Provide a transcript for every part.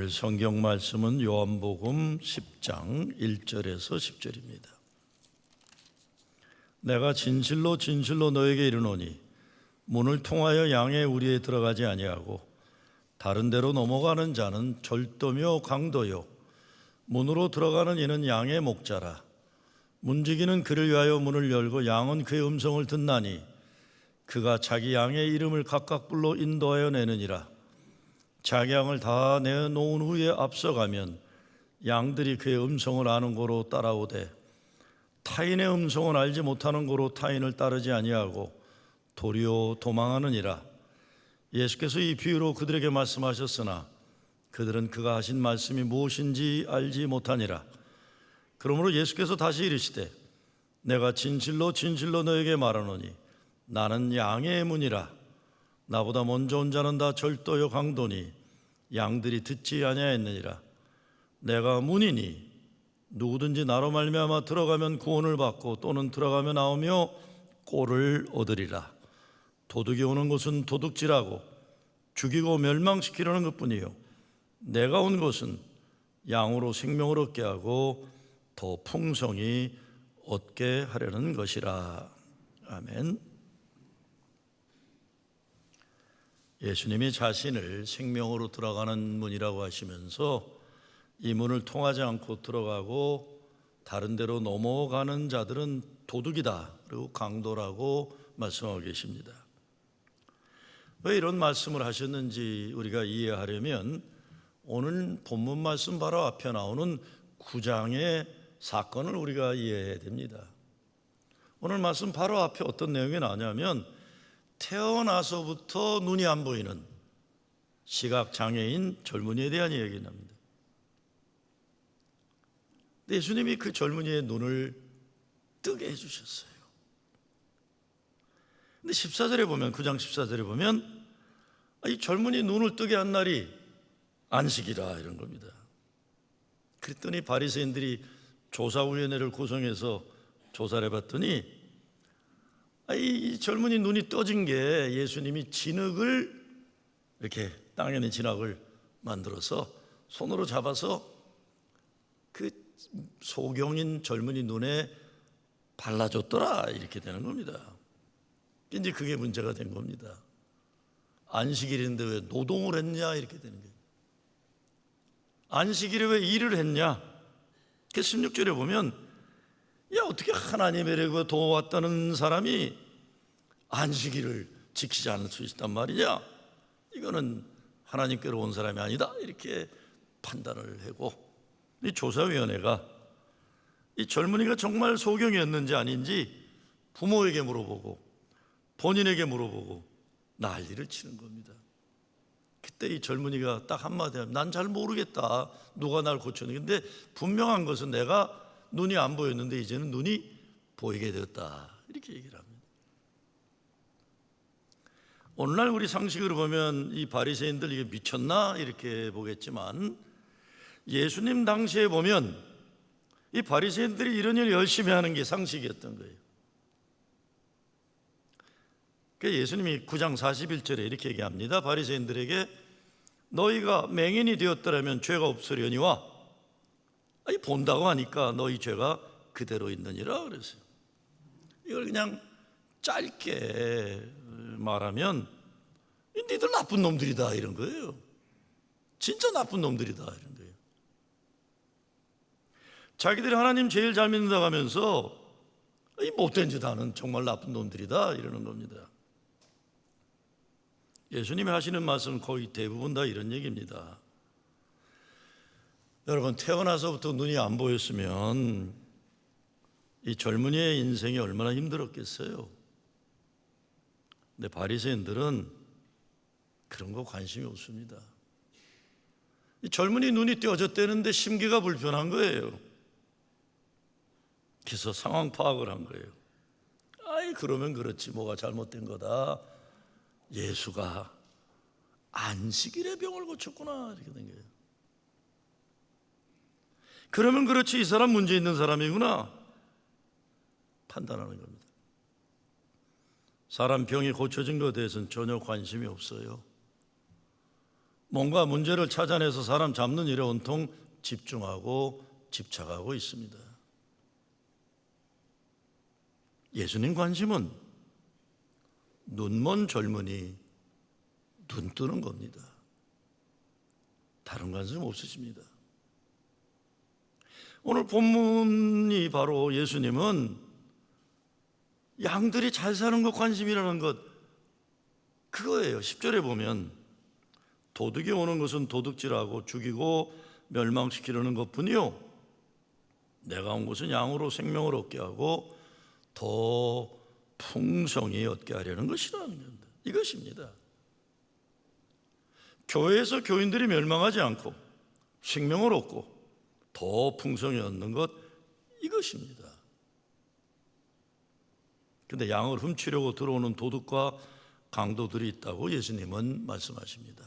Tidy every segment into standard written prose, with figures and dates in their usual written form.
오늘 성경 말씀은 요한복음 10장 1절에서 10절입니다. 내가 진실로 진실로 너에게 이르노니 문을 통하여 양의 우리에 들어가지 아니하고 다른 데로 넘어가는 자는 절도며 강도요 문으로 들어가는 이는 양의 목자라. 문지기는 그를 위하여 문을 열고 양은 그의 음성을 듣나니 그가 자기 양의 이름을 각각 불러 인도하여 내느니라. 자기 양을 다 내놓은 후에 앞서가면 양들이 그의 음성을 아는 고로 따라오되 타인의 음성은 알지 못하는 고로 타인을 따르지 아니하고 도리어 도망하느니라. 예수께서 이 비유로 그들에게 말씀하셨으나 그들은 그가 하신 말씀이 무엇인지 알지 못하니라. 그러므로 예수께서 다시 이르시되 내가 진실로 진실로 너에게 말하노니 나는 양의 문이라. 나보다 먼저 온 자는 다 절도요 강도니 양들이 듣지 아니하였느니라. 내가 문이니 누구든지 나로 말미암아 들어가면 구원을 받고 또는 들어가며 나오며 꼴을 얻으리라. 도둑이 오는 것은 도둑질하고 죽이고 멸망시키려는 것뿐이요 내가 온 것은 양으로 생명을 얻게 하고 더 풍성히 얻게 하려는 것이라. 아멘. 예수님이 자신을 생명으로 들어가는 문이라고 하시면서 이 문을 통하지 않고 들어가고 다른 데로 넘어가는 자들은 도둑이다, 그리고 강도라고 말씀하고 계십니다. 왜 이런 말씀을 하셨는지 우리가 이해하려면 오늘 본문 말씀 바로 앞에 나오는 9장의 사건을 우리가 이해해야 됩니다. 오늘 말씀 바로 앞에 어떤 내용이 나오냐면 태어나서부터 눈이 안 보이는 시각장애인 젊은이에 대한 이야기가 납니다. 예수님이 그 젊은이의 눈을 뜨게 해주셨어요. 근데 14절에 보면 9장 14절에 보면 이 젊은이 눈을 뜨게 한 날이 안식이라 이런 겁니다. 그랬더니 바리새인들이 조사위원회를 구성해서 조사를 해봤더니 이 젊은이 눈이 떠진 게 예수님이 진흙을 이렇게 땅에 있는 진흙을 만들어서 손으로 잡아서 그 소경인 젊은이 눈에 발라줬더라 이렇게 되는 겁니다. 이제 그게 문제가 된 겁니다. 안식일인데 왜 노동을 했냐 이렇게 되는 거예요. 안식일에 왜 일을 했냐? 그 16절에 보면 야 어떻게 하나님의 례가 도왔다는 사람이 안식일을 지키지 않을 수 있단 말이냐? 이거는 하나님께로 온 사람이 아니다 이렇게 판단을 하고 이 조사위원회가 이 젊은이가 정말 소경이었는지 아닌지 부모에게 물어보고 본인에게 물어보고 난리를 치는 겁니다. 그때 이 젊은이가 딱 한마디 하면 난 잘 모르겠다 누가 날 고쳤는데 근데 분명한 것은 내가 눈이 안 보였는데 이제는 눈이 보이게 되었다 이렇게 얘기를 합니다. 오늘날 우리 상식으로 보면 이 바리새인들 이게 미쳤나 이렇게 보겠지만 예수님 당시에 보면 이 바리새인들이 이런 일 열심히 하는 게 상식이었던 거예요. 그래서 예수님이 9장 41절에 이렇게 얘기합니다. 바리새인들에게 너희가 맹인이 되었더라면 죄가 없으려니와 본다고 하니까 너희 죄가 그대로 있느니라 그랬어요. 이걸 그냥 짧게 말하면 니들 나쁜 놈들이다 이런 거예요. 진짜 나쁜 놈들이다 이런 거예요. 자기들이 하나님 제일 잘 믿는다고 하면서 이 못된 짓 하는 정말 나쁜 놈들이다 이러는 겁니다. 예수님이 하시는 말씀은 거의 대부분 다 이런 얘기입니다. 여러분 태어나서부터 눈이 안 보였으면 이 젊은이의 인생이 얼마나 힘들었겠어요. 근데 바리새인들은 그런 거 관심이 없습니다. 이 젊은이 눈이 떼어졌다는데 심기가 불편한 거예요. 그래서 상황 파악을 한 거예요. 그러면 그렇지 뭐가 잘못된 거다. 예수가 안식일에 병을 고쳤구나 이렇게 된 거예요. 그러면 그렇지 이 사람 문제 있는 사람이구나 판단하는 겁니다. 사람 병이 고쳐진 것에 대해서는 전혀 관심이 없어요. 뭔가 문제를 찾아내서 사람 잡는 일에 온통 집중하고 집착하고 있습니다. 예수님 관심은 눈먼 젊은이 눈 뜨는 겁니다. 다른 관심 없으십니다. 오늘 본문이 바로 예수님은 양들이 잘 사는 것 관심이라는 것, 그거예요. 10절에 보면 도둑이 오는 것은 도둑질하고 죽이고 멸망시키려는 것뿐이요, 내가 온 것은 양으로 생명을 얻게 하고 더 풍성히 얻게 하려는 것이라는 겁니다. 이것입니다. 교회에서 교인들이 멸망하지 않고 생명을 얻고 더 풍성히 얻는 것, 이것입니다. 그런데 양을 훔치려고 들어오는 도둑과 강도들이 있다고 예수님은 말씀하십니다.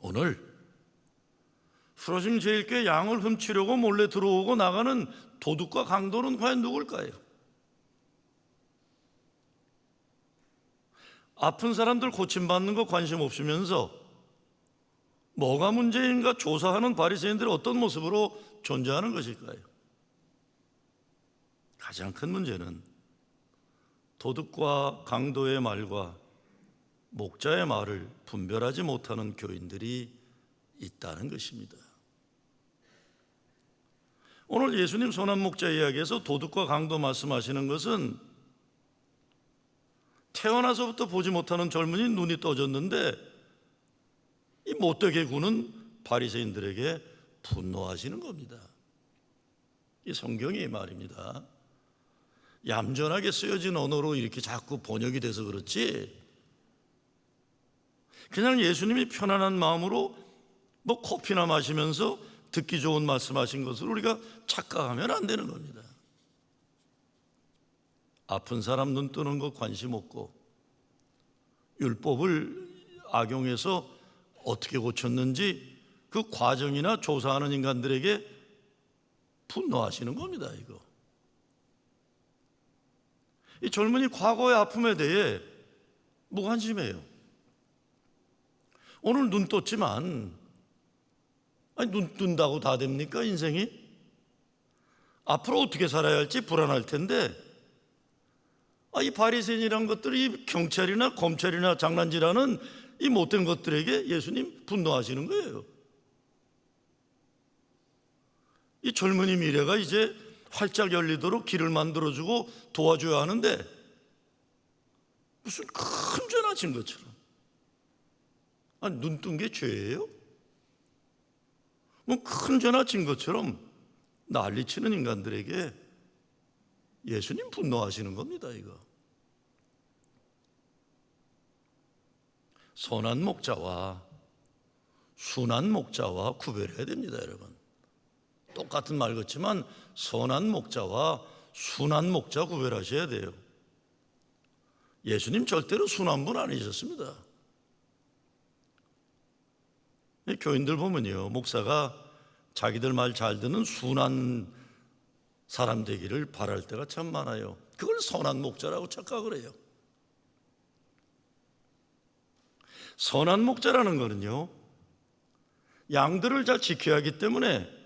오늘 프로징 제1교회 양을 훔치려고 몰래 들어오고 나가는 도둑과 강도는 과연 누굴까요? 아픈 사람들 고침받는 거 관심 없으면서 뭐가 문제인가 조사하는 바리새인들이 어떤 모습으로 존재하는 것일까요? 가장 큰 문제는 도둑과 강도의 말과 목자의 말을 분별하지 못하는 교인들이 있다는 것입니다. 오늘 예수님 선한 목자 이야기에서 도둑과 강도 말씀하시는 것은 태어나서부터 보지 못하는 젊은이 눈이 떠졌는데 이 못되게 구는 바리새인들에게 분노하시는 겁니다. 이 성경이 말입니다. 얌전하게 쓰여진 언어로 이렇게 자꾸 번역이 돼서 그렇지, 그냥 예수님이 편안한 마음으로 뭐 커피나 마시면서 듣기 좋은 말씀하신 것을 우리가 착각하면 안 되는 겁니다. 아픈 사람 눈 뜨는 거 관심 없고 율법을 악용해서 어떻게 고쳤는지 그 과정이나 조사하는 인간들에게 분노하시는 겁니다. 이거. 이 젊은이 과거의 아픔에 대해 무관심해요. 오늘 눈 떴지만, 아니 눈 뜬다고 다 됩니까? 인생이? 앞으로 어떻게 살아야 할지 불안할 텐데, 이 바리새인이란 것들이 경찰이나 검찰이나 장난질하는 이 못된 것들에게 예수님 분노하시는 거예요. 이 젊은이 미래가 이제 활짝 열리도록 길을 만들어주고 도와줘야 하는데 무슨 큰 죄나 진 것처럼, 눈 뜬 게 죄예요? 뭐 큰 죄나 진 것처럼 난리치는 인간들에게 예수님 분노하시는 겁니다. 이거. 선한 목자와 순한 목자와 구별해야 됩니다, 여러분. 똑같은 말 같지만 선한 목자와 순한 목자 구별하셔야 돼요. 예수님 절대로 순한 분 아니셨습니다. 교인들 보면요, 목사가 자기들 말 잘 듣는 순한 사람 되기를 바랄 때가 참 많아요. 그걸 선한 목자라고 착각을 해요. 선한 목자라는 거는요, 양들을 잘 지켜야 하기 때문에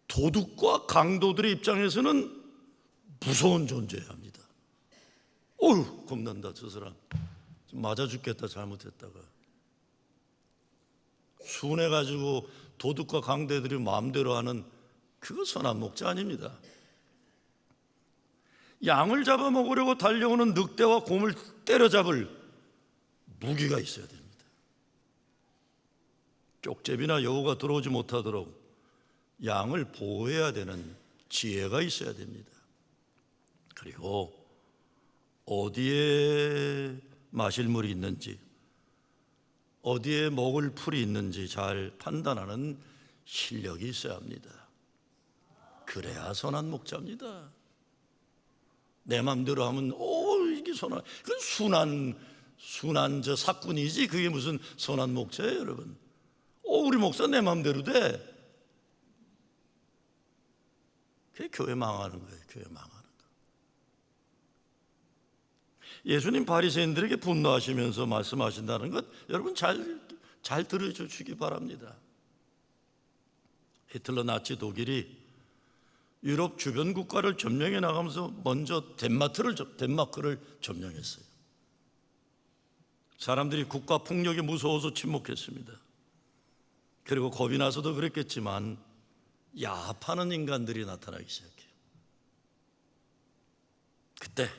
도둑과 강도들의 입장에서는 무서운 존재여야 합니다. 어휴, 겁난다, 저 사람 좀 맞아 죽겠다, 잘못했다가. 순해가지고 도둑과 강도들이 마음대로 하는, 그거 선한 목자 아닙니다. 양을 잡아먹으려고 달려오는 늑대와 곰을 때려잡을 무기가 있어야 됩니다. 쪽제비나 여우가 들어오지 못하도록 양을 보호해야 되는 지혜가 있어야 됩니다. 그리고 어디에 마실 물이 있는지, 어디에 먹을 풀이 있는지 잘 판단하는 실력이 있어야 합니다. 그래야 선한 목자입니다. 내 맘대로 하면 이게 선한, 그건 순한 저 사꾼이지, 그게 무슨 선한 목자예요, 여러분. 우리 목사 내 맘대로 돼. 그게 교회 망하는 거예요. 교회 망하는 거. 예수님 바리새인들에게 분노하시면서 말씀하신다는 것 여러분 잘 들어주시기 바랍니다. 히틀러 나치 독일이 유럽 주변 국가를 점령해 나가면서 먼저 덴마크를 점령했어요. 사람들이 국가 폭력이 무서워서 침묵했습니다. 그리고 겁이 나서도 그랬겠지만 야합하는 인간들이 나타나기 시작해요. 그때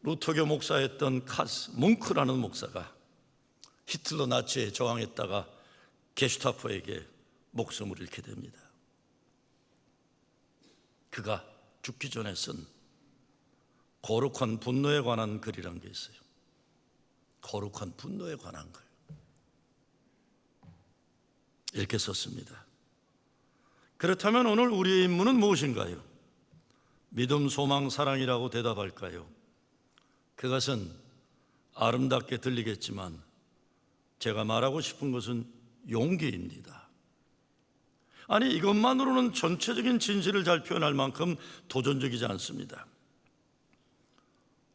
루터교 목사였던 카스 뭉크라는 목사가 히틀러 나치에 저항했다가 게슈타포에게 목숨을 잃게 됩니다. 그가 죽기 전에 쓴 거룩한 분노에 관한 글이란 게 있어요. 거룩한 분노에 관한 글 이렇게 썼습니다. 그렇다면 오늘 우리의 임무는 무엇인가요? 믿음, 소망, 사랑이라고 대답할까요? 그것은 아름답게 들리겠지만 제가 말하고 싶은 것은 용기입니다. 아니, 이것만으로는 전체적인 진실을 잘 표현할 만큼 도전적이지 않습니다.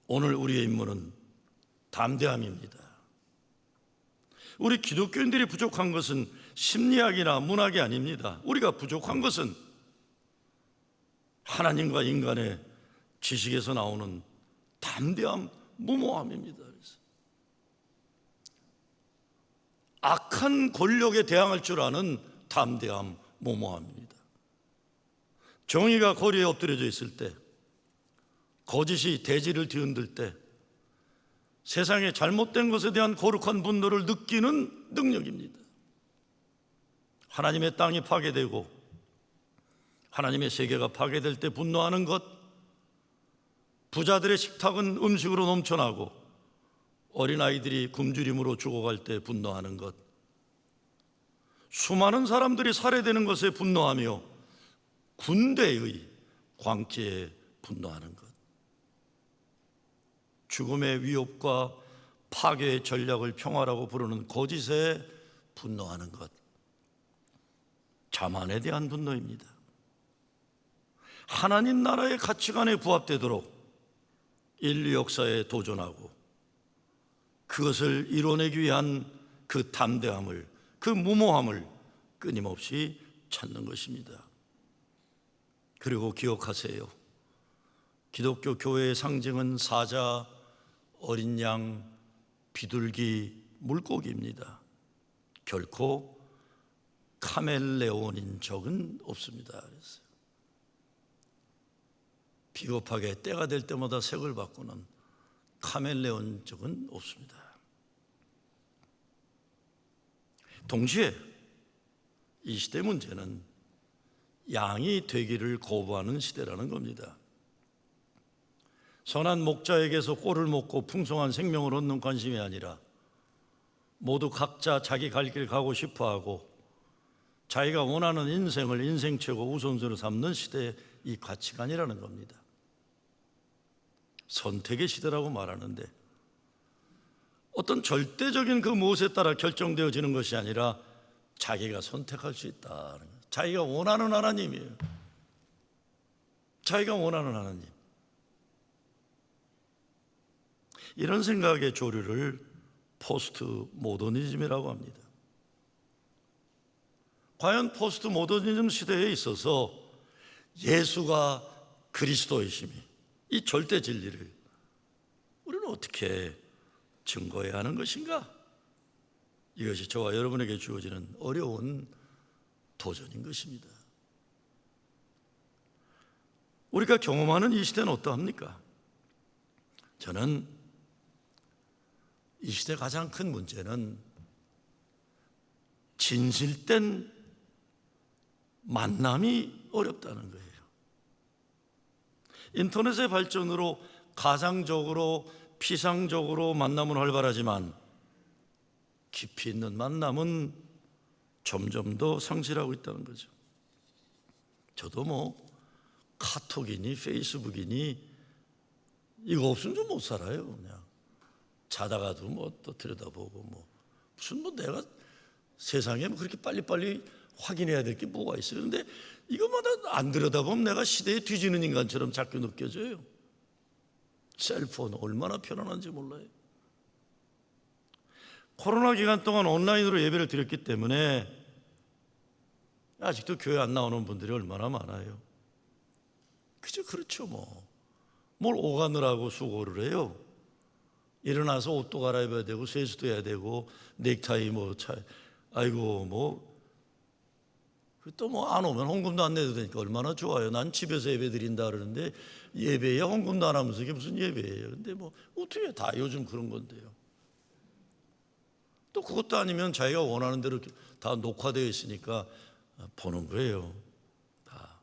오늘 우리의 임무는 담대함입니다. 우리 기독교인들이 부족한 것은 심리학이나 문학이 아닙니다. 우리가 부족한 것은 하나님과 인간의 지식에서 나오는 담대함, 무모함입니다. 그래서 악한 권력에 대항할 줄 아는 담대함, 무모함입니다. 정의가 거리에 엎드려져 있을 때, 거짓이 대지를 뒤흔들 때 세상에 잘못된 것에 대한 거룩한 분노를 느끼는 능력입니다. 하나님의 땅이 파괴되고 하나님의 세계가 파괴될 때 분노하는 것, 부자들의 식탁은 음식으로 넘쳐나고 어린아이들이 굶주림으로 죽어갈 때 분노하는 것, 수많은 사람들이 살해되는 것에 분노하며 군대의 광기에 분노하는 것, 죽음의 위협과 파괴의 전략을 평화라고 부르는 거짓에 분노하는 것, 자만에 대한 분노입니다. 하나님 나라의 가치관에 부합되도록 인류 역사에 도전하고 그것을 이뤄내기 위한 그 담대함을, 그 무모함을 끊임없이 찾는 것입니다. 그리고 기억하세요. 기독교 교회의 상징은 사자, 어린 양, 비둘기, 물고기입니다. 결코 카멜레온인 적은 없습니다. 그래서 비겁하게 때가 될 때마다 색을 바꾸는 카멜레온 적은 없습니다. 동시에 이 시대 문제는 양이 되기를 거부하는 시대라는 겁니다. 선한 목자에게서 꼴을 먹고 풍성한 생명을 얻는 관심이 아니라 모두 각자 자기 갈 길 가고 싶어하고 자기가 원하는 인생을 인생 최고 우선순위로 삼는 시대의 이 가치관이라는 겁니다. 선택의 시대라고 말하는데 어떤 절대적인 그 무엇에 따라 결정되어지는 것이 아니라 자기가 선택할 수 있다는 거예요. 자기가 원하는 하나님이에요. 자기가 원하는 하나님. 이런 생각의 조류를 포스트 모더니즘이라고 합니다. 과연 포스트 모더니즘 시대에 있어서 예수가 그리스도이심이, 이 절대 진리를 우리는 어떻게 증거해야 하는 것인가? 이것이 저와 여러분에게 주어지는 어려운 도전인 것입니다. 우리가 경험하는 이 시대는 어떠합니까? 저는 이 시대의 가장 큰 문제는 진실된 만남이 어렵다는 거예요. 인터넷의 발전으로 가상적으로 피상적으로 만남은 활발하지만 깊이 있는 만남은 점점 더 상실하고 있다는 거죠. 저도 카톡이니 페이스북이니 이거 없으면 좀 못 살아요. 그냥 자다가도 또 들여다보고 무슨 내가 세상에 그렇게 빨리빨리 확인해야 될 게 뭐가 있어요. 그런데 이것마다 안 들여다보면 내가 시대에 뒤지는 인간처럼 자꾸 느껴져요. 셀폰 얼마나 편안한지 몰라요. 코로나 기간 동안 온라인으로 예배를 드렸기 때문에 아직도 교회 안 나오는 분들이 얼마나 많아요. 그저 그렇죠 뭐. 뭘 오가느라고 수고를 해요. 일어나서 옷도 갈아입어야 되고 세수도 해야 되고 넥타이 아이고 뭐 또 뭐 안 오면 헌금도 안 내도 되니까 얼마나 좋아요. 난 집에서 예배 드린다 그러는데 예배에 헌금도 안 하면서 이게 무슨 예배예요. 근데 뭐 어떻게 다 요즘 그런 건데요. 또 그것도 아니면 자기가 원하는 대로 다 녹화되어 있으니까 보는 거예요. 다.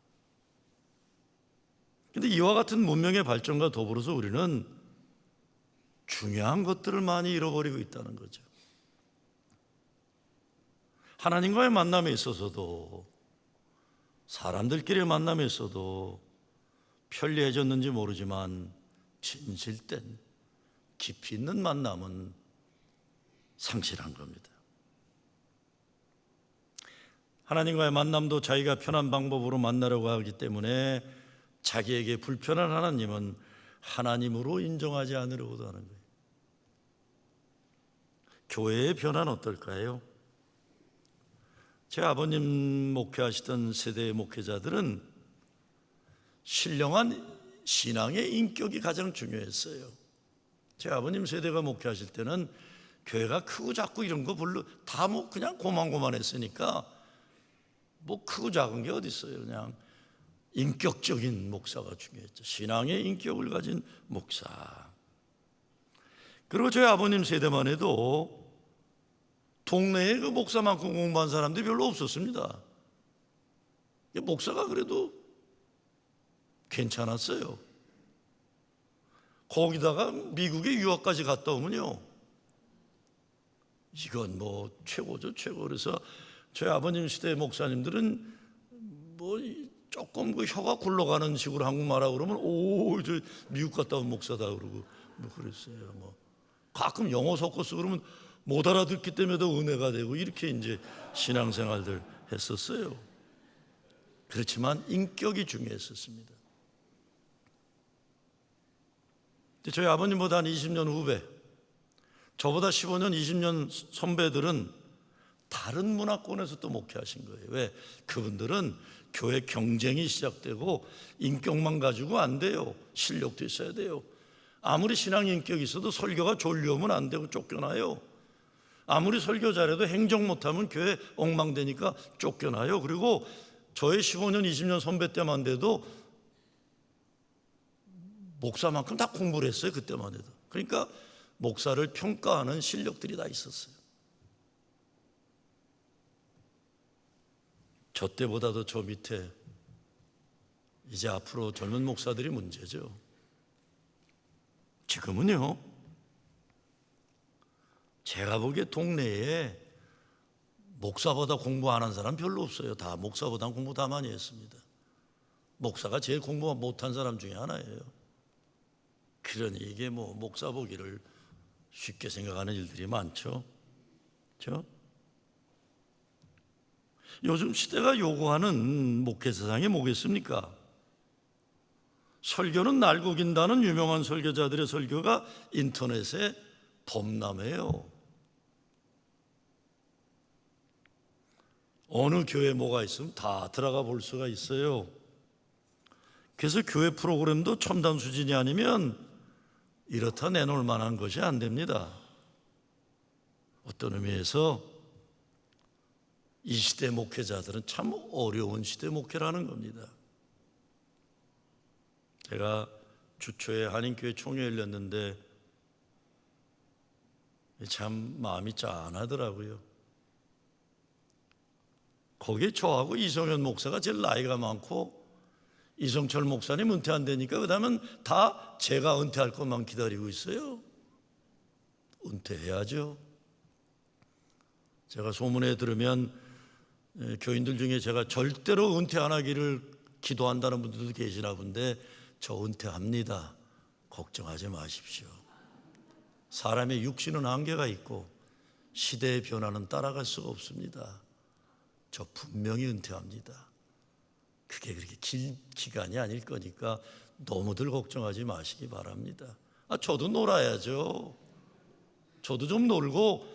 근데 이와 같은 문명의 발전과 더불어서 우리는 중요한 것들을 많이 잃어버리고 있다는 거죠. 하나님과의 만남에 있어서도 사람들끼리의 만남에 있어도 편리해졌는지 모르지만 진실된 깊이 있는 만남은 상실한 겁니다. 하나님과의 만남도 자기가 편한 방법으로 만나려고 하기 때문에 자기에게 불편한 하나님은 하나님으로 인정하지 않으려고도 하는 거예요. 교회의 변화는 어떨까요? 제 아버님 목회하시던 세대의 목회자들은 신령한 신앙의 인격이 가장 중요했어요. 제 아버님 세대가 목회하실 때는 교회가 크고 작고 이런 거 별로 다 뭐 그냥 고만고만했으니까 뭐 크고 작은 게 어디 있어요. 그냥 인격적인 목사가 중요했죠. 신앙의 인격을 가진 목사. 그리고 저희 아버님 세대만 해도 동네에 그 목사만큼 공부한 사람들이 별로 없었습니다. 목사가 그래도 괜찮았어요. 거기다가 미국에 유학까지 갔다 오면요, 이건 뭐 최고죠, 최고. 그래서 저희 아버님 시대의 목사님들은 뭐 조금 그 혀가 굴러가는 식으로 한국말하고 그러면 오, 저 미국 갔다 온 목사다 그러고 뭐 그랬어요. 뭐 가끔 영어 섞어 쓰고 그러면 못 알아듣기 때문에 더 은혜가 되고 이렇게 이제 신앙생활들 했었어요. 그렇지만 인격이 중요했었습니다. 저희 아버님보다 한 20년 후배, 저보다 15년, 20년 선배들은 다른 문화권에서 또 목회하신 거예요. 왜? 그분들은 교회 경쟁이 시작되고 인격만 가지고 안 돼요. 실력도 있어야 돼요. 아무리 신앙 인격이 있어도 설교가 졸려오면 안 되고 쫓겨나요. 아무리 설교 잘해도 행정 못하면 교회 엉망되니까 쫓겨나요. 그리고 저의 15년, 20년 선배 때만 돼도 목사만큼 다 공부를 했어요. 그때만 해도. 그러니까 목사를 평가하는 실력들이 다 있었어요. 저 때보다도 저 밑에 이제 앞으로 젊은 목사들이 문제죠. 지금은요, 제가 보기에 동네에 목사보다 공부 안 한 사람 별로 없어요. 다 목사보다 공부 다 많이 했습니다. 목사가 제일 공부 못한 사람 중에 하나예요. 그러니 이게 뭐 목사 보기를 쉽게 생각하는 일들이 많죠. 그렇죠? 요즘 시대가 요구하는 목회 세상이 뭐겠습니까? 설교는 날고긴다는 유명한 설교자들의 설교가 인터넷에 범람해요. 어느 교회에 뭐가 있으면 다 들어가 볼 수가 있어요. 그래서 교회 프로그램도 첨단 수준이 아니면 이렇다 내놓을 만한 것이 안 됩니다. 어떤 의미에서 이 시대 목회자들은 참 어려운 시대 목회라는 겁니다. 제가 주초에 한인교회 총회 열렸는데 참 마음이 짠하더라고요. 거기에 저하고 이성현 목사가 제일 나이가 많고 이성철 목사님 은퇴 안 되니까 그 다음은 다 제가 은퇴할 것만 기다리고 있어요. 은퇴해야죠. 제가 소문에 들으면 교인들 중에 제가 절대로 은퇴 안 하기를 기도한다는 분들도 계시나 본데 저 은퇴합니다. 걱정하지 마십시오. 사람의 육신은 한계가 있고 시대의 변화는 따라갈 수가 없습니다. 저 분명히 은퇴합니다. 그게 그렇게 긴 기간이 아닐 거니까 너무들 걱정하지 마시기 바랍니다. 저도 놀아야죠. 저도 좀 놀고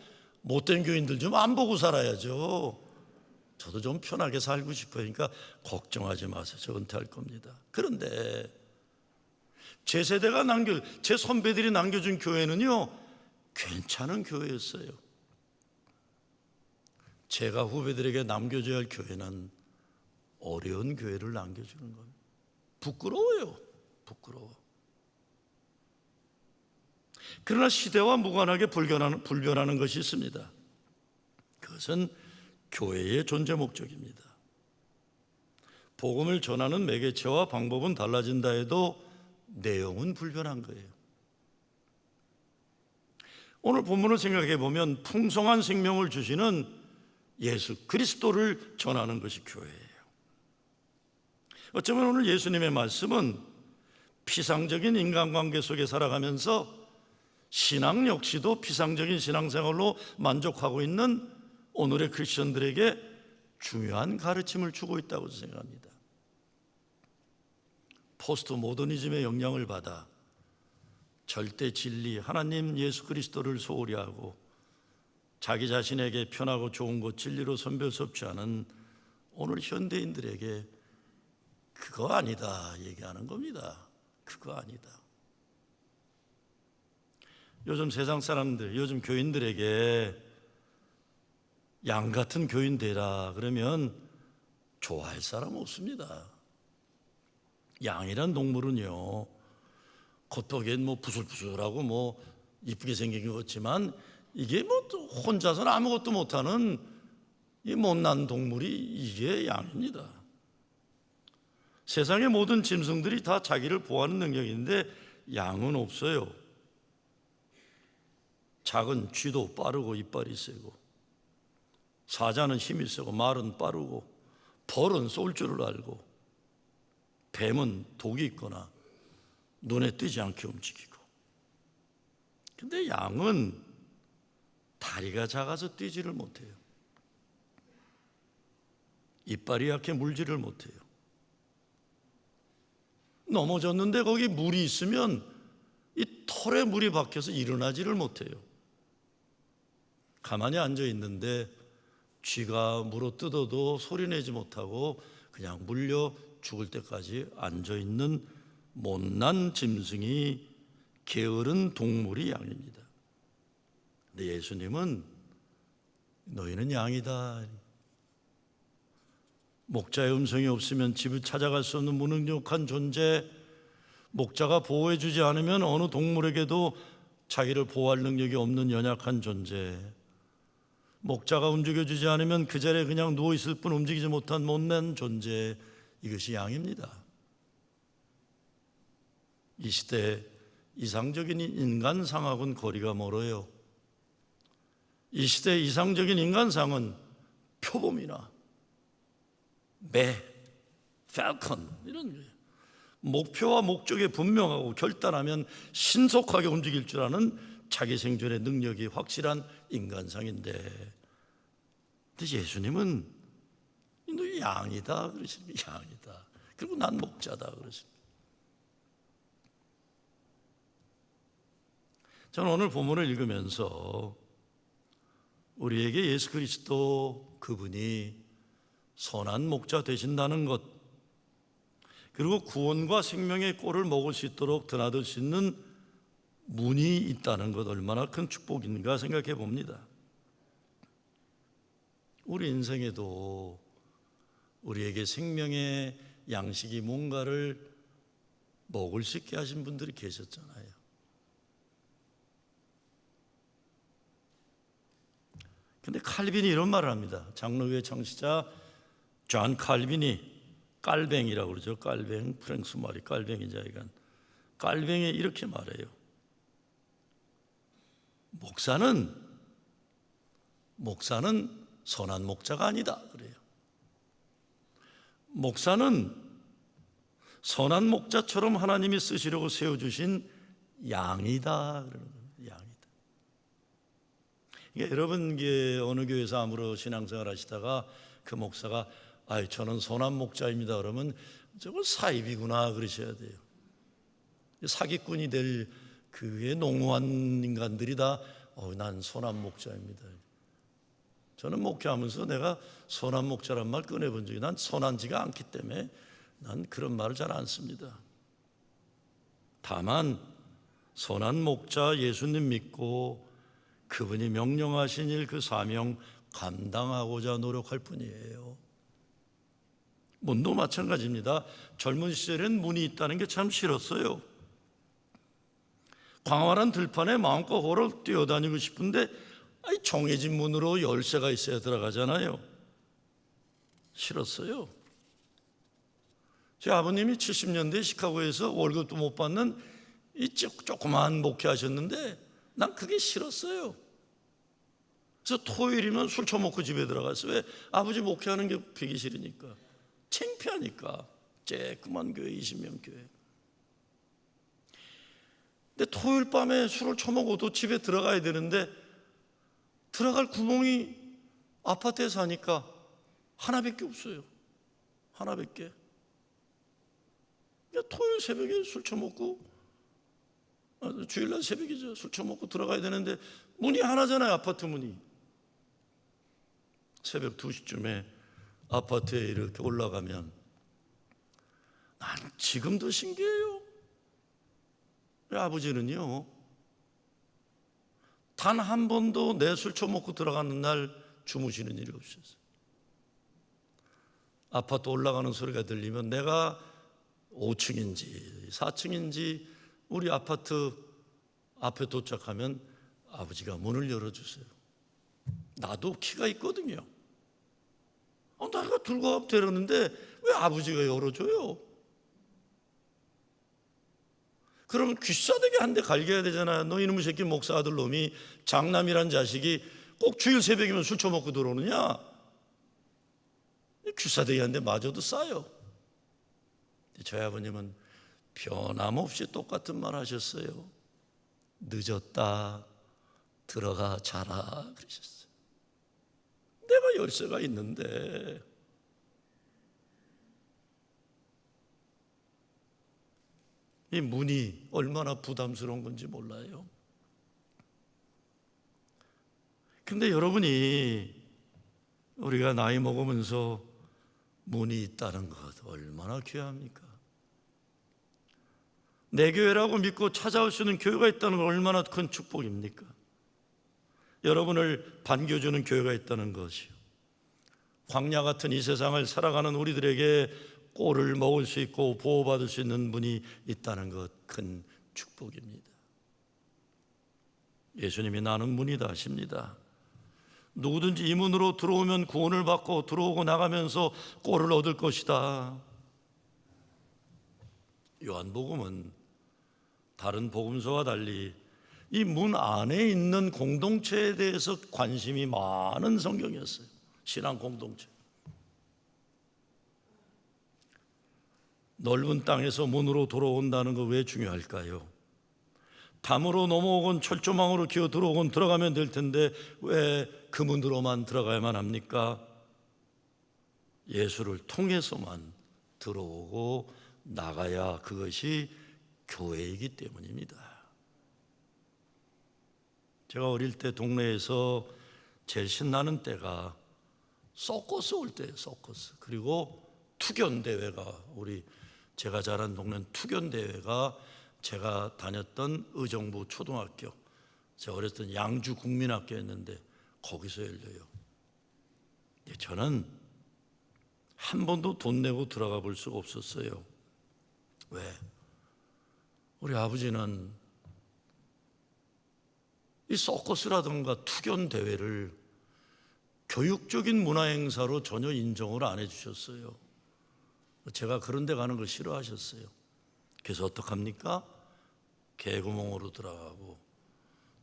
못된 교인들 좀 안 보고 살아야죠. 저도 좀 편하게 살고 싶어요. 그러니까 걱정하지 마세요. 저 은퇴할 겁니다. 그런데 제 세대가 제 선배들이 남겨준 교회는요, 괜찮은 교회였어요. 제가 후배들에게 남겨줘야 할 교회는 어려운 교회를 남겨주는 겁니다. 부끄러워요. 부끄러워. 그러나 시대와 무관하게 불변하는 것이 있습니다. 그것은 교회의 존재 목적입니다. 복음을 전하는 매개체와 방법은 달라진다 해도 내용은 불변한 거예요. 오늘 본문을 생각해 보면 풍성한 생명을 주시는 예수 그리스도를 전하는 것이 교회예요. 어쩌면 오늘 예수님의 말씀은 피상적인 인간관계 속에 살아가면서 신앙 역시도 피상적인 신앙생활로 만족하고 있는 오늘의 크리스천들에게 중요한 가르침을 주고 있다고 생각합니다. 포스트 모더니즘의 영향을 받아 절대 진리 하나님 예수 그리스도를 소홀히 하고 자기 자신에게 편하고 좋은 것 진리로 선별섭지 않은 오늘 현대인들에게 그거 아니다 얘기하는 겁니다. 그거 아니다. 요즘 세상 사람들, 요즘 교인들에게 양 같은 교인 되라 그러면 좋아할 사람 없습니다. 양이란 동물은요, 겉보기엔 부슬부슬하고 이쁘게 생긴 것 같지만 이게 혼자서는 아무것도 못하는 이 못난 동물이 이게 양입니다. 세상의 모든 짐승들이 다 자기를 보호하는 능력이 있는데 양은 없어요. 작은 쥐도 빠르고 이빨이 세고, 사자는 힘이 세고, 말은 빠르고, 벌은 쏠 줄을 알고, 뱀은 독이 있거나 눈에 띄지 않게 움직이고. 근데 양은 다리가 작아서 뛰지를 못해요. 이빨이 약해 물지를 못해요. 넘어졌는데 거기 물이 있으면 이 털에 물이 박혀서 일어나지를 못해요. 가만히 앉아 있는데 쥐가 물어 뜯어도 소리내지 못하고 그냥 물려 죽을 때까지 앉아 있는 못난 짐승이 게으른 동물이 양입니다. 근데 예수님은 너희는 양이다. 목자의 음성이 없으면 집을 찾아갈 수 없는 무능력한 존재, 목자가 보호해 주지 않으면 어느 동물에게도 자기를 보호할 능력이 없는 연약한 존재, 목자가 움직여주지 않으면 그 자리에 그냥 누워있을 뿐 움직이지 못한 못난 존재, 이것이 양입니다. 이 시대 이상적인 인간상하고는 거리가 멀어요. 이 시대 이상적인 인간상은 표범이나 매, 팰컨 이런 거예요. 목표와 목적이 분명하고 결단하면 신속하게 움직일 줄 아는 자기 생존의 능력이 확실한 인간상인데, 근데 예수님은 너 양이다 그러십니다. 양이다. 그리고 난 목자다 그러십니다. 저는 오늘 본문을 읽으면서 우리에게 예수 그리스도 그분이 선한 목자 되신다는 것, 그리고 구원과 생명의 꼴을 먹을 수 있도록 드나들 수 있는 문이 있다는 것, 얼마나 큰 축복인가 생각해 봅니다. 우리 인생에도 우리에게 생명의 양식이 뭔가를 먹을 수 있게 하신 분들이 계셨잖아요. 근데 칼빈이 이런 말을 합니다. 장로교의 창시자 존 칼빈이, 깔뱅이라고 그러죠. 깔뱅, 프랑스 말이 깔뱅이자 이간. 깔뱅이 이렇게 말해요. 목사는 선한 목자가 아니다 그래요. 목사는 선한 목자처럼 하나님이 쓰시려고 세워주신 양이다 그러는 거예요. 양이다. 그러니까 여러분 어느 교회에서 아무로 신앙생활 하시다가 그 목사가 저는 선한 목자입니다 그러면 저거 사입이구나 그러셔야 돼요. 사기꾼이 될 그게 농후한 인간들이 다 난 선한 목자입니다. 저는 목회하면서 내가 선한 목자란 말 꺼내본 적이, 난 선하지가 않기 때문에 난 그런 말을 잘 안 씁니다. 다만 선한 목자 예수님 믿고 그분이 명령하신 일, 그 사명 감당하고자 노력할 뿐이에요. 문도 마찬가지입니다. 젊은 시절엔 문이 있다는 게 참 싫었어요. 광활한 들판에 마음껏 걸어 뛰어다니고 싶은데 정해진 문으로 열쇠가 있어야 들어가잖아요. 싫었어요. 제 아버님이 70년대 시카고에서 월급도 못 받는 이 조그마한 목회하셨는데 난 그게 싫었어요. 그래서 토요일이면 술 처먹고 집에 들어갔어요. 왜? 아버지 목회하는 게 되기 싫으니까, 창피하니까. 쬐끄만 교회, 20명 교회. 근데 토요일 밤에 술을 처먹어도 집에 들어가야 되는데 들어갈 구멍이 아파트에 사니까 하나밖에 없어요. 하나밖에. 토요일 새벽에 술 처먹고, 주일날 새벽이죠. 술 처먹고 들어가야 되는데 문이 하나잖아요. 아파트 문이. 새벽 2시쯤에 아파트에 이렇게 올라가면 난 지금도 신기해요. 아버지는요, 단 한 번도 내 술 처먹고 들어가는 날 주무시는 일이 없었어요. 아파트 올라가는 소리가 들리면 내가 5층인지 4층인지 우리 아파트 앞에 도착하면 아버지가 문을 열어주세요. 나도 키가 있거든요. 내가 들고 데렸는데 왜 아버지가 열어줘요? 그러면 귀싸대기 한 대 갈겨야 되잖아요. 너 이놈의 새끼 목사 아들 놈이, 장남이란 자식이 꼭 주일 새벽이면 술 처먹고 들어오느냐? 귀싸대기 한 대 맞아도 싸요. 저희 아버님은 변함없이 똑같은 말 하셨어요. 늦었다, 들어가 자라 그러셨어요. 내가 열쇠가 있는데. 이 문이 얼마나 부담스러운 건지 몰라요. 근데 여러분이, 우리가 나이 먹으면서 문이 있다는 것 얼마나 귀합니까? 내 교회라고 믿고 찾아올 수 있는 교회가 있다는 건 얼마나 큰 축복입니까? 여러분을 반겨주는 교회가 있다는 것이요, 광야 같은 이 세상을 살아가는 우리들에게 꼴을 먹을 수 있고 보호받을 수 있는 분이 있다는 것 큰 축복입니다. 예수님이 나는 문이다 하십니다. 누구든지 이 문으로 들어오면 구원을 받고 들어오고 나가면서 꼴을 얻을 것이다. 요한복음은 다른 복음서와 달리 이 문 안에 있는 공동체에 대해서 관심이 많은 성경이었어요. 신앙 공동체. 넓은 땅에서 문으로 돌아온다는 거 왜 중요할까요? 담으로 넘어오건 철조망으로 기어 들어오건 들어가면 될 텐데 왜 그 문으로만 들어가야만 합니까? 예수를 통해서만 들어오고 나가야 그것이 교회이기 때문입니다. 제가 어릴 때 동네에서 제일 신나는 때가 서커스 올 때예요. 서커스. 그리고 투견 대회가, 제가 자란 동네는 투견 대회가 제가 다녔던 의정부 초등학교, 제가 어렸을 때 양주 국민학교였는데 거기서 열려요. 저는 한 번도 돈 내고 들어가 볼 수가 없었어요. 왜? 우리 아버지는 이 서커스라든가 투견 대회를 교육적인 문화행사로 전혀 인정을 안 해주셨어요. 제가 그런 데 가는 걸 싫어하셨어요. 그래서 어떡합니까? 개구멍으로 들어가고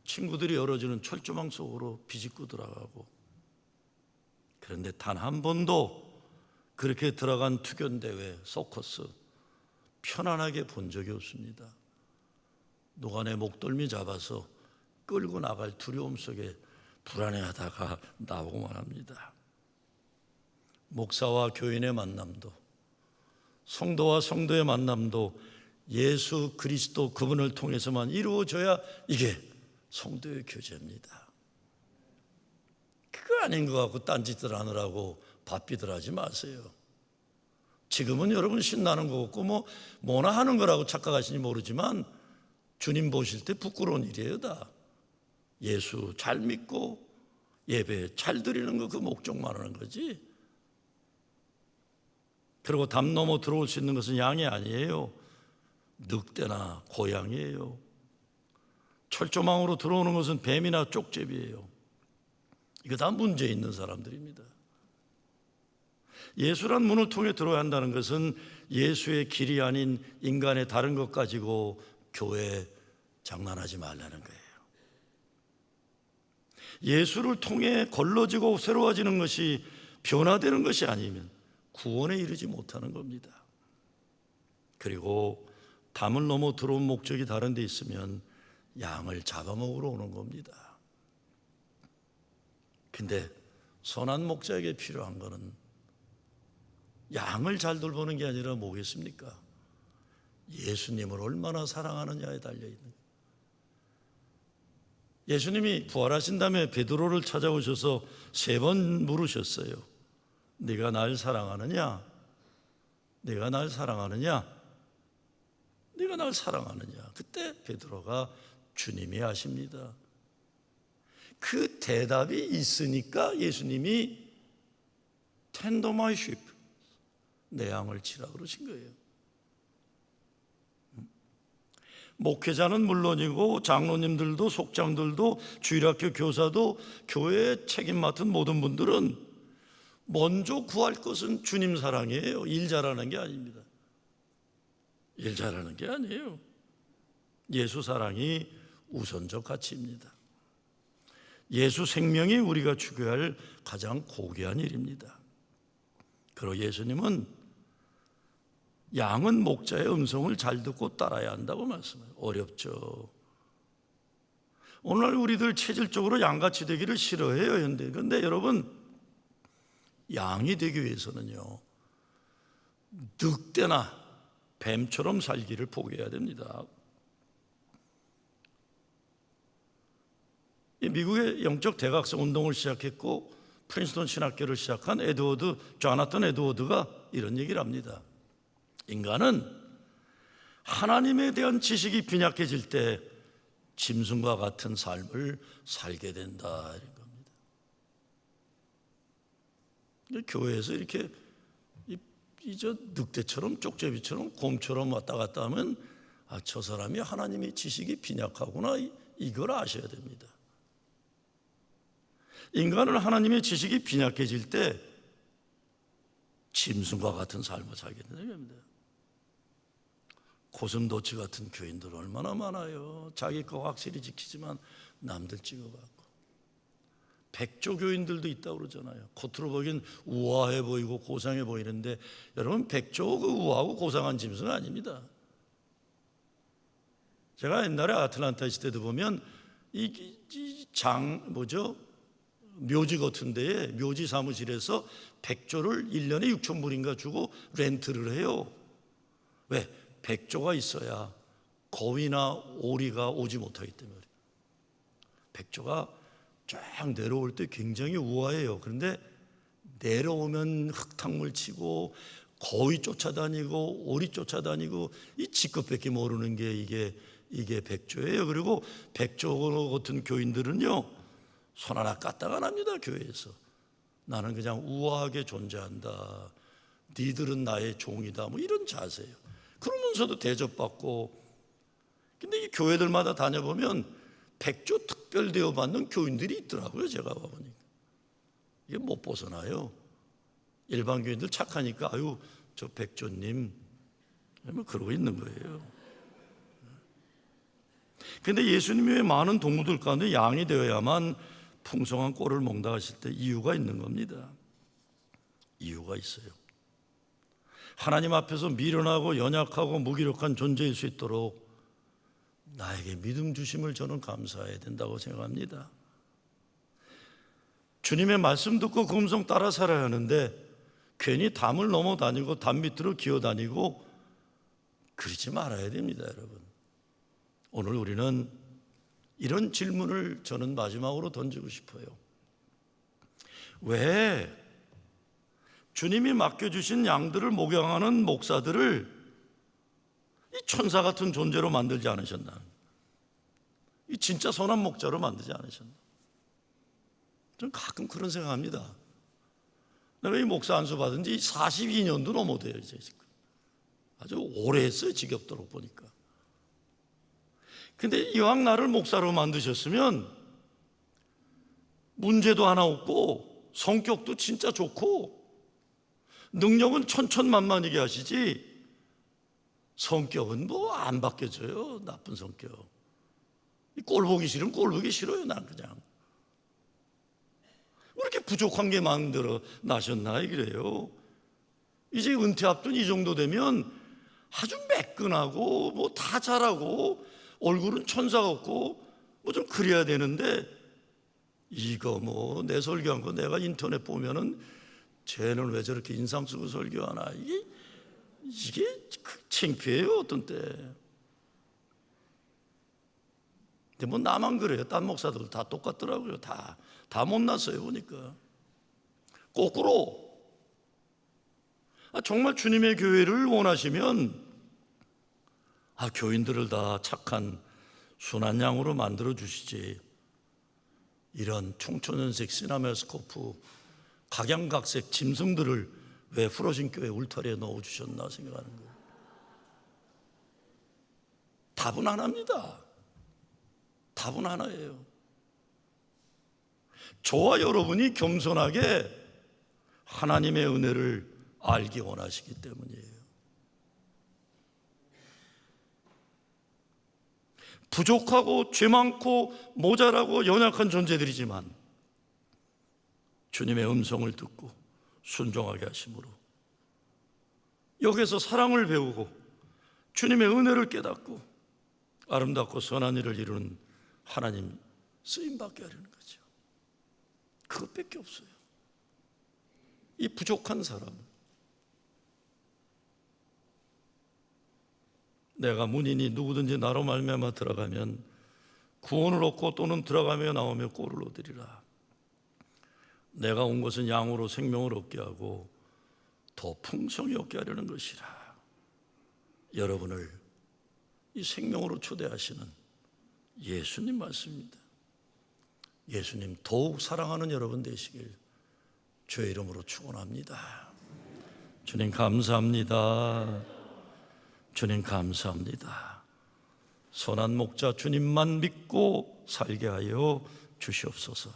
친구들이 열어주는 철조망 속으로 비집고 들어가고. 그런데 단 한 번도 그렇게 들어간 투견대회, 서커스 편안하게 본 적이 없습니다. 누가 내 목덜미 잡아서 끌고 나갈 두려움 속에 불안해하다가 나오고만 합니다. 목사와 교인의 만남도, 성도와 성도의 만남도 예수 그리스도 그분을 통해서만 이루어져야 이게 성도의 교제입니다. 그거 아닌 것 같고 딴짓들 하느라고 바삐들 하지 마세요. 지금은 여러분 신나는 거 같고 뭐나 하는 거라고 착각하시니 모르지만 주님 보실 때 부끄러운 일이에요. 다 예수 잘 믿고 예배 잘 드리는 거 그 목적만 하는 거지. 그리고 담 넘어 들어올 수 있는 것은 양이 아니에요. 늑대나 고양이에요. 철조망으로 들어오는 것은 뱀이나 쪽제비예요. 이거 다 문제 있는 사람들입니다. 예수란 문을 통해 들어야 한다는 것은 예수의 길이 아닌 인간의 다른 것 가지고 교회 장난하지 말라는 거예요. 예수를 통해 걸러지고 새로워지는 것이 변화되는 것이 아니면 구원에 이르지 못하는 겁니다. 그리고 담을 넘어 들어온 목적이 다른 데 있으면 양을 잡아먹으러 오는 겁니다. 근데 선한 목자에게 필요한 거는 양을 잘 돌보는 게 아니라 뭐겠습니까? 예수님을 얼마나 사랑하느냐에 달려있는 거예요. 예수님이 부활하신 다음에 베드로를 찾아오셔서 3번 물으셨어요. 네가 날 사랑하느냐? 네가 날 사랑하느냐? 네가 날 사랑하느냐? 그때 베드로가 주님이 아십니다. 그 대답이 있으니까 예수님이 Tend my sheep, 내 양을 치라 그러신 거예요. 목회자는 물론이고 장로님들도 속장들도 주일학교 교사도 교회에 책임 맡은 모든 분들은 먼저 구할 것은 주님 사랑이에요. 일 잘하는 게 아닙니다. 일 잘하는 게 아니에요. 예수 사랑이 우선적 가치입니다. 예수 생명이 우리가 추구할 가장 고귀한 일입니다. 그리고 예수님은 양은 목자의 음성을 잘 듣고 따라야 한다고 말씀해요. 어렵죠. 오늘날 우리들 체질적으로 양같이 되기를 싫어해요. 그런데 여러분, 양이 되기 위해서는요, 늑대나 뱀처럼 살기를 포기해야 됩니다. 미국의 영적 대각성 운동을 시작했고 프린스턴 신학교를 시작한 조나탄 에드워드가 이런 얘기를 합니다. 인간은 하나님에 대한 지식이 빈약해질 때 짐승과 같은 삶을 살게 된다 이런 겁니다. 교회에서 이렇게 저 늑대처럼 쪽제비처럼 곰처럼 왔다 갔다 하면 저 사람이 하나님의 지식이 빈약하구나 이걸 아셔야 됩니다. 인간은 하나님의 지식이 빈약해질 때 짐승과 같은 삶을 살게 된다는 겁니다. 고슴도치 같은 교인들 얼마나 많아요. 자기 거 확실히 지키지만 남들 찍어갖고. 백조 교인들도 있다고 그러잖아요. 겉으로 보기엔 우아해 보이고 고상해 보이는데 여러분, 백조 그 우아하고 고상한 짐승은 아닙니다. 제가 옛날에 아틀란타 있을 때도 보면 묘지 같은 데에 묘지 사무실에서 백조를 1년에 6,000불인가 주고 렌트를 해요. 왜? 백조가 있어야 거위나 오리가 오지 못하기 때문에. 백조가 쫙 내려올 때 굉장히 우아해요. 그런데 내려오면 흙탕물 치고 거위 쫓아다니고 오리 쫓아다니고 이 지껏밖에 모르는 게 이게 백조예요. 그리고 백조 같은 교인들은요, 손 하나 까딱 안 합니다. 교회에서 나는 그냥 우아하게 존재한다, 니들은 나의 종이다, 이런 자세예요. 그러면서도 대접받고. 근데 이 교회들마다 다녀보면 백조 특별 대우받는 교인들이 있더라고요. 제가 와보니까 이게 못 벗어나요. 일반 교인들 착하니까 아유 저 백조님 그러고 있는 거예요. 근데 예수님이 왜 많은 동물들 가운데 양이 되어야만 풍성한 꼴을 먹는다 하실 때 이유가 있는 겁니다. 이유가 있어요. 하나님 앞에서 미련하고 연약하고 무기력한 존재일 수 있도록 나에게 믿음 주심을 저는 감사해야 된다고 생각합니다. 주님의 말씀 듣고 그 음성 따라 살아야 하는데 괜히 담을 넘어 다니고 담 밑으로 기어 다니고 그러지 말아야 됩니다, 여러분. 오늘 우리는 이런 질문을 저는 마지막으로 던지고 싶어요. 왜 주님이 맡겨주신 양들을 목양하는 목사들을 이 천사 같은 존재로 만들지 않으셨나? 이 진짜 선한 목자로 만들지 않으셨나? 저는 가끔 그런 생각합니다. 내가 이 목사 안수 받은 지 42년도 넘어돼요, 이제 지금. 아주 오래 했어요, 지겹도록 보니까. 근데 이왕 나를 목사로 만드셨으면 문제도 하나 없고 성격도 진짜 좋고 능력은 천천만만하게 하시지 성격은 뭐 안 바뀌어져요. 나쁜 성격. 꼴 보기 싫으면 꼴 보기 싫어요. 난 그냥 왜 이렇게 부족한 게 만들어 나셨나 그래요. 이제 은퇴 앞둔 이 정도 되면 아주 매끈하고 뭐 다 잘하고 얼굴은 천사 같고 뭐 좀 그래야 되는데 이거 뭐 내 설교한 거 내가 인터넷 보면은 쟤는 왜 저렇게 인상 쓰고 설교하나 이게 창피해요 어떤 때. 근데 뭐 나만 그래요. 딴 목사들 다 똑같더라고요. 다 못났어요 보니까. 거꾸로 정말 주님의 교회를 원하시면 교인들을 다 착한 순한 양으로 만들어 주시지 이런 청초년색 시나메스코프 각양각색 짐승들을 왜 풀어진 교회 울타리에 넣어주셨나 생각하는 거예요. 답은 하나입니다. 답은 하나예요. 저와 여러분이 겸손하게 하나님의 은혜를 알기 원하시기 때문이에요. 부족하고 죄 많고 모자라고 연약한 존재들이지만 주님의 음성을 듣고 순종하게 하심으로 여기서 사랑을 배우고 주님의 은혜를 깨닫고 아름답고 선한 일을 이루는 하나님 쓰임받게 하려는 거죠. 그것밖에 없어요. 이 부족한 사람, 내가 문인이 누구든지 나로 말미암아 들어가면 구원을 얻고 또는 들어가며 나오며 꼴을 얻으리라. 내가 온 것은 양으로 생명을 얻게 하고 더 풍성히 얻게 하려는 것이라. 여러분을 이 생명으로 초대하시는 예수님 말씀입니다. 예수님 더욱 사랑하는 여러분 되시길 주의 이름으로 축원합니다. 주님 감사합니다. 주님 감사합니다. 선한 목자 주님만 믿고 살게 하여 주시옵소서.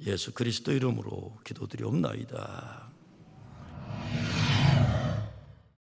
예수 그리스도 이름으로 기도드리옵나이다.